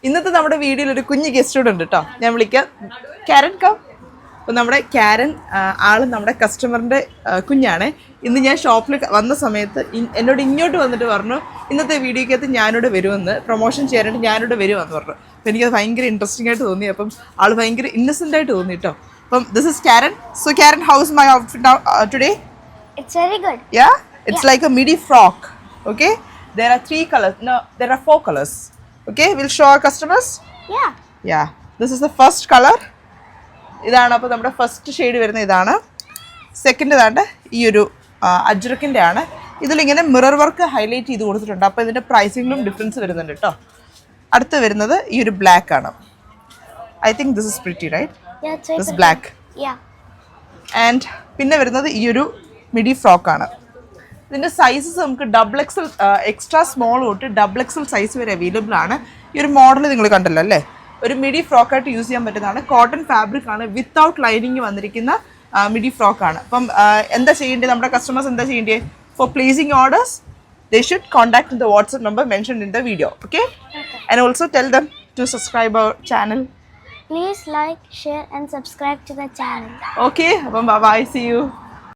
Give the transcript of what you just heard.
ഇന്നത്തെ നമ്മുടെ വീഡിയോയിൽ ഒരു കുഞ്ഞ് ഗസ്റ്റ് ഉണ്ട് കേട്ടോ. ഞാൻ വിളിക്കാം. കാരൻ കം. അപ്പോൾ നമ്മുടെ കാരൻ ആൾ നമ്മുടെ കസ്റ്റമറിൻ്റെ കുഞ്ഞാണ്. ഇന്ന് ഞാൻ ഷോപ്പിൽ വന്ന സമയത്ത് എന്നോട് ഇങ്ങോട്ട് വന്നിട്ട് പറഞ്ഞു ഇന്നത്തെ വീഡിയോക്കകത്ത് ഞാനിവിടെ വരുമെന്ന്, പ്രൊമോഷൻ ചെയ്യാനായിട്ട് ഞാനിവിടെ വരുമെന്ന് പറഞ്ഞു. അപ്പോൾ എനിക്കത് ഭയങ്കര ഇൻട്രസ്റ്റിംഗ് ആയിട്ട് തോന്നി. അപ്പം ആൾ ഭയങ്കര ഇന്നസെൻ്റ് ആയിട്ട് തോന്നി കേട്ടോ. അപ്പം this is Karen. So Karen, how is my outfit now today? It's very good. Yeah? It's like a midi frock. Okay? There are 3 colors. No, there are 4 colors. Okay, we'll show our customers. Yeah, this is the first color. ഇതാണ് അപ്പോൾ നമ്മുടെ first shade വരുന്നത് ഇതാണ്. Second ഇതാണ്ട് ഈ ഒരു അജ്രക്കിൻ്റെ ആണ്. ഇതിലിങ്ങനെ മിറർ വർക്ക് ഹൈലൈറ്റ് ചെയ്ത് കൊടുത്തിട്ടുണ്ട്. അപ്പോൾ ഇതിൻ്റെ പ്രൈസിങ്ങിലും ഡിഫറൻസ് വരുന്നുണ്ട് കേട്ടോ. അടുത്ത് വരുന്നത് ഈ ഒരു ബ്ലാക്ക് ആണ്. I think this is pretty right? This black. And പിന്നെ വരുന്നത് ഈ ഒരു മിഡി ഫ്രോക്ക് ആണ്. ഇതിൻ്റെ സൈസസ് നമുക്ക് ഡബിൾ എക്സൽ, എക്സ്ട്രാ സ്മോൾ തൊട്ട് ഡബിൾ എക്സൽ സൈസ് വരെ അവൈലബിൾ ആണ്. ഈ ഒരു മോഡൽ നിങ്ങൾ കണ്ടല്ലോ അല്ലേ? ഒരു മിഡി ഫ്രോക്കായിട്ട് യൂസ് ചെയ്യാൻ പറ്റുന്നതാണ്. കോട്ടൺ ഫാബ്രിക് ആണ്, വിത്തൗട്ട് ലൈനിങ് വന്നിരിക്കുന്ന മിഡി ഫ്രോക്ക് ആണ്. അപ്പം എന്താ ചെയ്യേണ്ടത് നമ്മുടെ കസ്റ്റമേഴ്സ്? എന്താ ചെയ്യേണ്ടത്? For placing orders they should contact the WhatsApp number mentioned in the video. Okay? And also tell them to subscribe our channel. Please like, share and subscribe to the channel. Okay? Bye bye. See you.